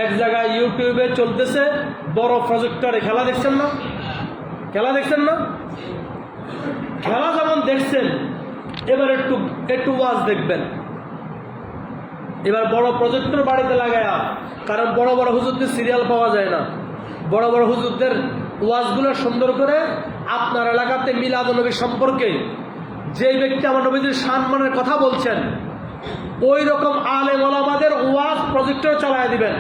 S1: এক জায়গায় ইউটিউবে চলতেছে বড় প্রজেক্টরে খেলা দেখছেন না? খেলা দেখছেন না? খেলা যেমন দেখছেন, এবার একটু ওয়াজ দেখবেন। এবার বড় প্রজেক্টর বাড়িতে লাগায়া, কারণ বড় বড় হুজুরদের সিরিয়াল পাওয়া যায় না, বড় বড় হুজুরদের ওয়াজগুলো সুন্দর করে আপনার এলাকাতে মিলাদ নবী সম্পর্কে যে ব্যক্তি আমার নবীদের সম্মানের কথা বলছেন, ওই রকম আলেম ওলামাদের ওয়াজ প্রজেক্টর চালায় দিবেন,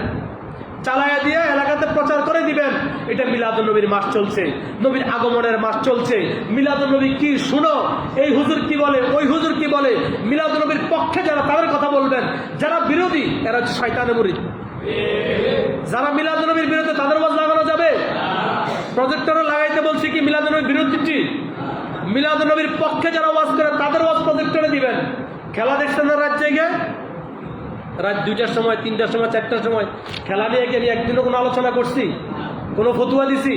S1: চালায়া দিয়ে এলাকাতে প্রচার করে দিবেন, এটা মিলাদুন নবীর মাস চলছে, নবীর আগমনের মাস চলছে, মিলাদুন নবী কি শুনো, এই হুজুর কি বলে, ওই হুজুর কি বলে। মিলাদুন নবীর পক্ষে যারা, তাদের কথা বলবেন, যারা বিরোধী এরা হচ্ছে শয়তানের মুরিদ। যারা মিলাদুন নবীর বিরুদ্ধে, তাদের ওয়াজ লাগানো যাবে? প্রজেক্টরে লাগাইতে বলছি কি মিলাদুন নবীর বিরোধী? মিলাদুন নবীর পক্ষে যারা ওয়াজ করে তাদের ওয়াজ প্রজেক্টরে দিবেন। খেলা দেখছেন না রাত জেগে? রাত 2টার সময়, 3টার সময়, 4টার সময় খেলা নিয়ে গিয়ে একদিনও কোনো আলোচনা করছি, কোনো ফতুয়া দিছি?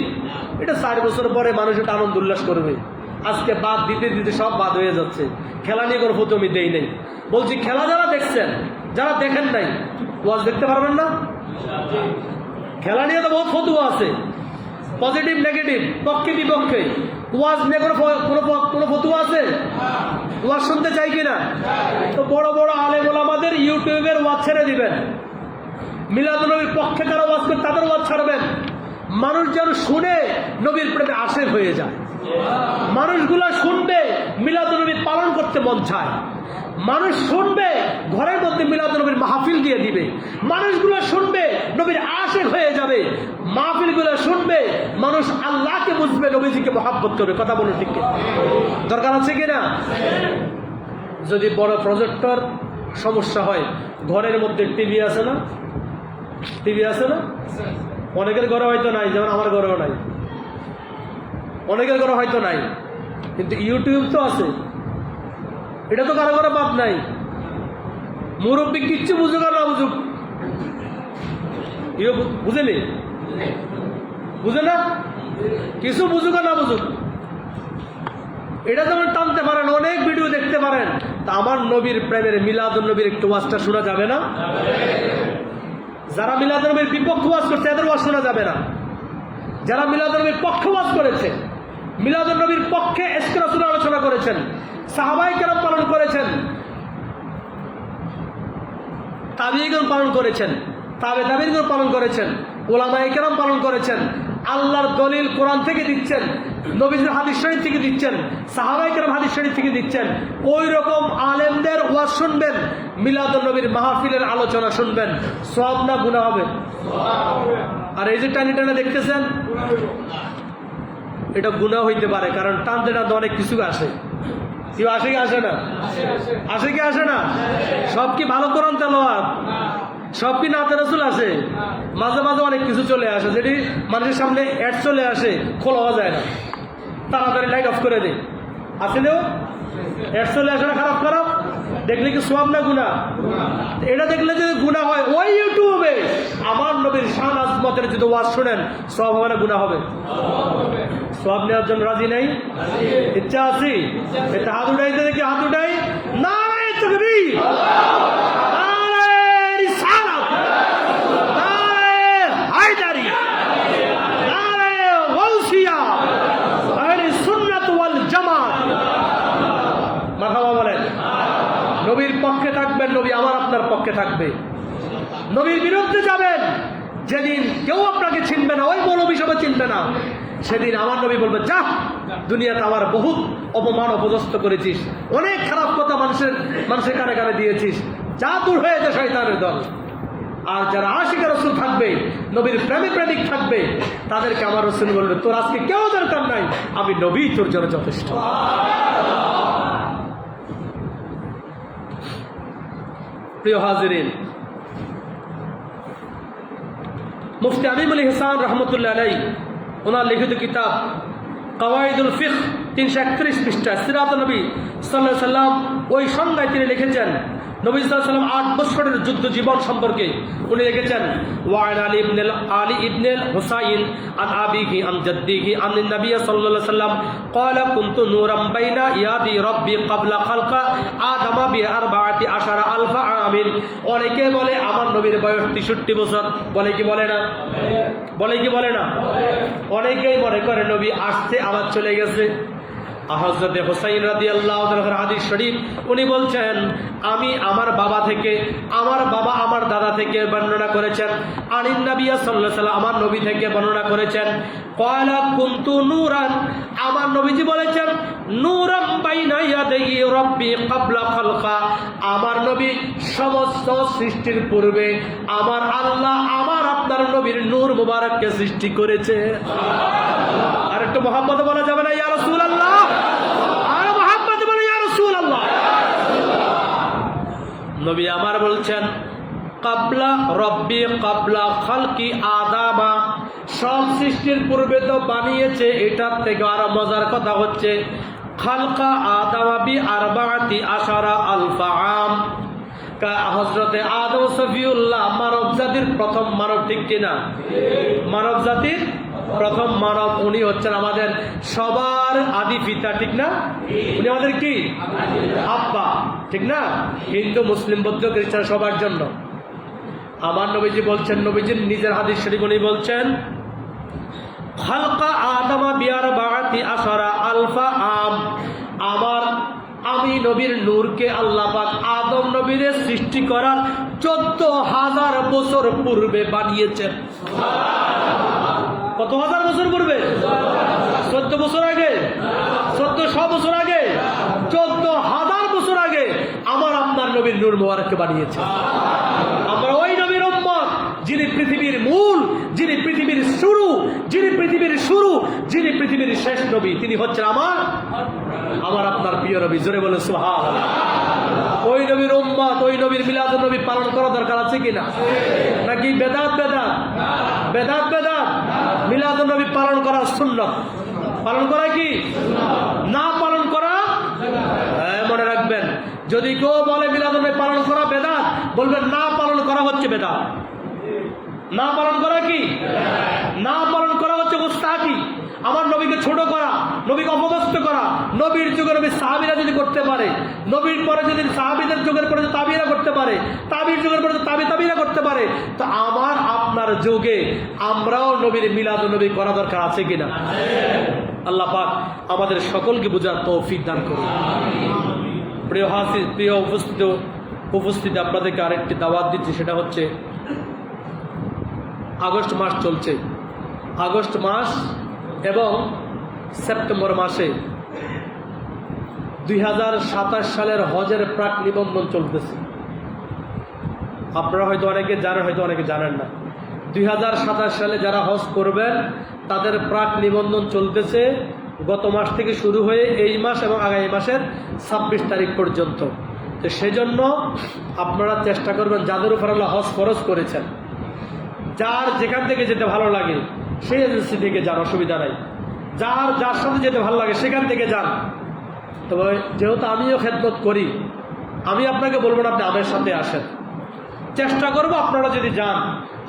S1: এটা 4 বছর পরে মানুষ এটা আনন্দ উল্লাস করবে। আজকে বাদ দিতে দিতে সব বাদ হয়ে যাচ্ছে, খেলা নিয়ে কোনো ফতুয়া আমি দেই নাই। বলছি খেলা যারা দেখছেন, যারা দেখেন নাই, ওয়াজ দেখতে পারবেন না? খেলা নিয়ে তো বহুত ফতুয়া আছে, পজিটিভ নেগেটিভ, পক্ষে বিপক্ষে। ওয়াজ নিয়ে কোনো ফতুয়া আছে? ওয়াজ শুনতে চাই কিনা? তো বড় বড় আলেম ওলামাদের ইউটিউবের ওয়াজ ছেড়ে দিবেন, মিলাদুন নবীর পক্ষে যারা ওয়াজ করে তাদের ওয়াজ ছাড়বেন। মানুষ যেন শুনে নবীর প্রেমে আশেক হয়ে যায়, মানুষগুলা শুনবে মিলাদুন নবী পালন করতে মন চায়, মানুষ শুনবে ঘরের মধ্যে মিলাদুন নবীর মাহফিল দিয়ে দিবে, মানুষগুলো শুনবে নবীর আশেক হয়ে যাবে, মাহফিলগুলো শুনবে মানুষ আল্লাহকে বুঝবে, নবীজিকে মহাব্বত করবে। কথা বলুন ঠিক দরকার আছে কিনা? যদি বড় প্রজেক্টর সমস্যা হয়, ঘরের মধ্যে টিভি আছে না? টিভি আছে না? অনেকের ঘরে হয়তো নাই, যেমন আমার ঘরেও নাই, অনেকের ঘরে হয়তো নাই, কিন্তু ইউটিউব তো আছে। এটা তো কারো ঘরে বাদ নাই। মুরব্বী কিচ্ছু বুঝুক আর না বুঝুক, বুঝেনি? বুঝে না? কিছু বুঝুক আর না বুঝুক, এটা যেমন টানতে পারেন, অনেক ভিডিও দেখতে পারেন, তা আমার নবীর প্রেমের মিলাদুন নবীর একটু ওয়াজটা শোনা যাবে না? যারা মিলাদুন নবীর বিপক্ষে ওয়াজ করছে এদের ওয়াজ শোনা যাবে না। যারা মিলাদুন নবীর পক্ষে ওয়াজ করেছে, মিলাদুন নবীর পক্ষে ইশকে রাসূল আলোচনা করেছেন, সাহাবায়ে কেরাম পালন করেছেন, তাবিঈগণ পালন করেছেন, তাবে তাবিঈগণ পালন করেছেন, উলামায়ে কেরাম পালন করেছেন, আল্লাহর দলিল কোরআন থেকে দিচ্ছেন, নবীজির হাদিস শরীফ থেকে দিচ্ছেন, সাহাবায়ে কেরাম হাদিস শরীফ থেকে দিচ্ছেন, ওই রকম আলেমদের ওয়াজ শুনবেন, মিলাদুন নবীর মাহফিলের আলোচনা শুনবেন, সওয়াব না গুনাহ হবে? আর এই যে টানি টানা দেখতেছেন, এটা গুনাহ হইতে পারে, কারণ টানতে টানতে অনেক কিছু আসে। কেউ আসে কি আসে না? আসে কি আসে না? সব কি ভালো কোরআন তেলাওয়াত? সব কি নাতে রাসূল আসে? মাঝে মাঝে অনেক কিছু চলে আসে, যেটি মানুষের সামনে অ্যাড চলে আসে, খোলা যায় না, তাড়াতাড়ি লাইট অফ করে দেয়। আসলেও অ্যাড চলে আসে না, খারাপ খারাপ দেখলে কি সওয়াব না গুনাহ? এটা দেখলে যদি গুনাহ হয়, ওই ইউটিউবে আমার নবীর শান আজমতের যদি ওয়াজ শুনেন, সওয়াব হবে না গুনাহ হবে? সওয়াব নেওয়ার জন্য রাজি নাই? ইচ্ছা আছে? এটা হাত উঠাইতে দেখি, হাত উঠাই। নারায়ে নবীর পক্ষে থাকবেন, নবী আমার আপনার পক্ষে থাকবে। নবীর বিরুদ্ধে যাবেন, যেদিন কেউ আপনাকে চিনবে না, ওই মৌলবী সবাই চিনবে না, সেদিন আমার নবী বলবে, যা, দুনিয়াতে আমার বহুত অপমান অপদস্থ করেছিস, অনেক খারাপ কথা মানুষের কানে কানে দিয়েছিস, যা, দূর হয়ে যা শয়তানের দল। আর যারা আশিক রাসূল থাকবে, নবীর প্রেমিক থাকবে, তাদেরকে আমার রাসূল বলবে, তোর আজকে কেউ দরকার নাই, আমি নবী তোর জন্য যথেষ্ট। প্রিয় হাজিরিন, মুফতি আমিনুল ইহসান রহমতুল্লাহ আলাইহি ওনার লিখিত কিতাব কাওয়াইদুল ফিকহ 331 পৃষ্ঠা সিরাতুন নবী সাল্লাল্লাহু আলাইহি সাল্লাম ওই সংজ্ঞায় তিনি লিখেছেন, নবী সাল্লাল্লাহু আলাইহি সাল্লাম 8 বছরের যুদ্ধ জীবন সম্পর্কে উনি লিখেছেন, ওয়ান আলী ইবনে হুসাইন আন আবিহি আন জাদ্দিহি আন নবী সাল্লাল্লাহু আলাইহি সাল্লাম ক্বালা কুনতু নূরাম বাইনা ইয়াদি রাব্বি ক্বাবলা খালকা আদম বি 14,000 আমিন। অনেকে বলে আমার নবীর বয়স 63 বছর, বলে কি বলে না? বলে কি বলে না? অনেকেই মনে করে নবী আসছে আবার চলে গেছে। হযরত হুসাইন রাদিয়াল্লাহু তাআলার হাদিস শরীফ, উনি বলছেন, আমি আমার বাবা থেকে, আমার বাবা আমার দাদা থেকে বর্ণনা করেছেন, আনিন নবী সাল্লাল্লাহু আলাইহি ওয়াসাল্লাম আমার নবী থেকে বর্ণনা করেছেন, ক্বালা কুনতু নূরান, আমার নবীজি বলেছেন, নূরাম বাইনা ইয়াদাই রাব্বি ক্বাবলা খালকা, আমার নবী সমস্ত সৃষ্টির পূর্বে আমার আল্লাহ আমার আপনার নবীর নূর মুবারককে সৃষ্টি করেছে। আর একটু মুহাম্মদ বলা যাবে না, ইয়া রাসূলুল্লাহ? আর মুহাম্মদ বলে, ইয়া রাসূলুল্লাহ। নবী আমার বলছেন, ক্বাবলা রাব্বি ক্বাবলা খালকি আদামা, সব সৃষ্টির পূর্বে তো বানিয়েছে। এটার থেকে আরো মজার কথা হচ্ছে, খালকা আদামা বি 14,000 আম, হযরতে আদম সফিউল্লাহ মানব জাতির প্রথম মানব, ঠিক কিনা? মানব জাতির প্রথম মানব, উনি হচ্ছেন আমাদের সবার আদি পিতা, ঠিক না? উনি আমাদের কি আব্বা, ঠিক না? হিন্দু, মুসলিম, বৌদ্ধ, খ্রিস্টান সবার জন্য। আমার নবীজি বলছেন, নবীজির নিজের হাদিস শরীফ উনি বলছেন, খালকা আদমা বি 14,000 আম, আমি নবীর নূরকে আল্লাহ পাক আদম নবীর সৃষ্টি করার 14,000 বছর পূর্বে বানিয়েছেন। কত হাজার বছর পূর্বে? 14 বছর আগে, 1400 বছর আগে, 14,000 বছর আগে আমার আপনার নবীর নূর মুবারককে বানিয়েছেন। আমরা ওই নবীর উম্মত, যিনি পৃথিবীর মূল, যিনি পৃথিবীর শুরু, যিনি পৃথিবীর শেষ নবী, তিনি হচ্ছেন আমার আপনার প্রিয় নবী। জোরে বলে সুবহানাল্লাহ। ওই নবীর উম্মত, ওই নবীর মিলাদুন নবী পালন করা দরকার আছে কিনা? নাকি বেদাত? মিলাদুন নবী পালন করা সুন্নাত, পালন করা কি না পালন করা? মনে রাখবেন, যদি কেউ বলে মিলাদুন নবী পালন করা বেদাত, বলবেন না পালন করা হচ্ছে বেদাত। না পালন করা কি? না পালন করা হচ্ছে গোস্তাখি। আমার নবীকে ছোট করা, নবীকে অপদস্থ করা। নবীর যুগে নবী সাহাবীরা যদি করতে পারে, নবীর পরে যদি সাহাবীদের যুগের পরে তাবিরা করতে পারে, তাবির যুগের পরে তাবিরা করতে পারে, তো আমার আপনার যুগে আমরাও নবীর মিলাদ নবী করা দরকার আছে কিনা? আল্লাহ পাক আমাদের সকলকে বোঝার তৌফিক দান করুন। প্রিয় উপস্থিতি, আপনাদেরকে আরেকটি দাওয়াত দিচ্ছি, সেটা হচ্ছে আগস্ট মাস চলছে। আগস্ট মাস এবং সেপ্টেম্বর মাসে 2027 সালের হজের প্রাক নিবন্ধন চলতেছে। আপনারা হয়তো অনেকে জানেন, হয়তো অনেকে জানেন না। 2027 সালে যারা হজ করবেন তাদের প্রাক নিবন্ধন চলতেছে গত মাস থেকে শুরু হয়ে এই মাস এবং আগামী মাসের 26 তারিখ পর্যন্ত। তো সেজন্য আপনারা চেষ্টা করবেন, যাদের উপর আল্লাহ হজ ফরজ করেছেন, যার যেখান থেকে যেতে ভালো লাগে সেই এজেন্সি থেকে যান, অসুবিধা নাই। যার সাথে যেতে ভালো লাগে সেখান থেকে যান। তবে যেহেতু আমিও খেদমত করি, আমি আপনাকে বলবো না আপনি আমার সাথে আসেন। চেষ্টা করবো আপনারা যদি যান,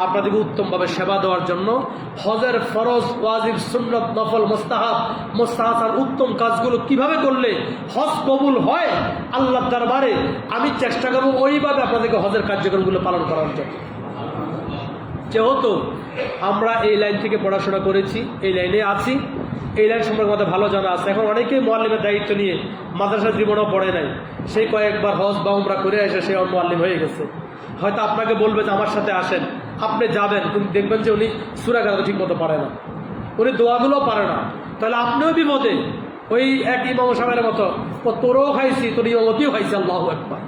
S1: আপনাদেরকে উত্তমভাবে সেবা দেওয়ার জন্য। হজের ফরজ, ওয়াজিব, সুন্নত, নফল, মুস্তাহাসান উত্তম কাজগুলো কিভাবে করলে হজ কবুল হয় আল্লাহর দরবারে, আমি চেষ্টা করবো ওইভাবে আপনাদেরকে হজের কার্যক্রমগুলো পালন করার জন্য। যেহেতু আমরা এই লাইন থেকে পড়াশোনা করেছি, এই লাইনে আছি, এই লাইন সম্পর্কে আমাদের ভালো জানা আছে। এখন অনেকেই মুআল্লিমের দায়িত্ব নিয়ে মাদ্রাসা জীবনেও পড়ে নাই, সেই কয়েকবার হজ বা উমরা করে এসে সে মুআল্লিম হয়ে গেছে। হয়তো আপনাকে বলবে যে আমার সাথে আসেন, আপনি যাবেন, কিন্তু দেখবেন যে উনি সূরা কারাতে ঠিক মতো পারে না, উনি দোয়াগুলো পারে না, তাহলে আপনিও বিপদে। ওই এক ইমাম সাহেবের মতো, ও তোরও খাইছি, তোর ইমামতিও খাইছি, আল্লাহু আকবার।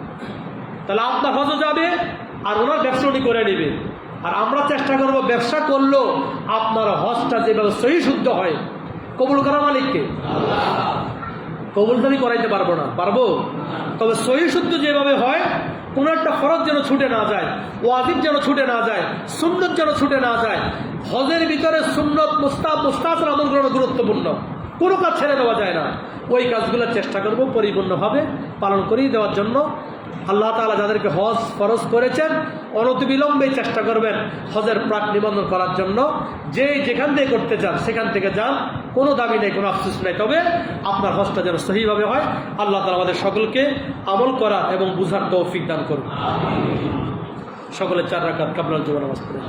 S1: তাহলে আপনার হজও যাবে আর ওনার ব্যবসা উনি করে নেবে। আর আমরা চেষ্টা করব ব্যবসা করলেও আপনার হজটা যেভাবে সহি শুদ্ধ হয়, কবুল করা মালিককে, কবুলদারি করাইতে পারবো না, পারবো, তবে সহি শুদ্ধ যেভাবে হয়, কোনো একটা ফরজ যেন ছুটে না যায়, ওয়াজিব যেন ছুটে না যায়, সুন্নত যেন ছুটে না যায়। হজের ভিতরে সুন্নত, মুস্তাহাব আমল করানো গুরুত্বপূর্ণ, কোনো কাজ ছেড়ে দেওয়া যায় না। ওই কাজগুলো চেষ্টা করব পরিপূর্ণভাবে পালন করিয়ে দেওয়ার জন্য। আল্লাহ তাআলা যাদেরকে হজ ফরজ করেছেন অনতিবিলম্বে চেষ্টা করবেন হজের প্রাক নিবন্ধন করার জন্য। যে যেখান থেকে করতে চান সেখান থেকে যান, কোনো দাবি নেই, কোনো আফসোস নেই, তবে আপনার হজটা যেন সহিভাবে হয়। আল্লাহ তাআলা আমাদের সকলকে আমল করা এবং বুঝার তৌফিক দান করুন। সকলে 4 রাকাত কাবলাল জুমা নামাজ পড়ে।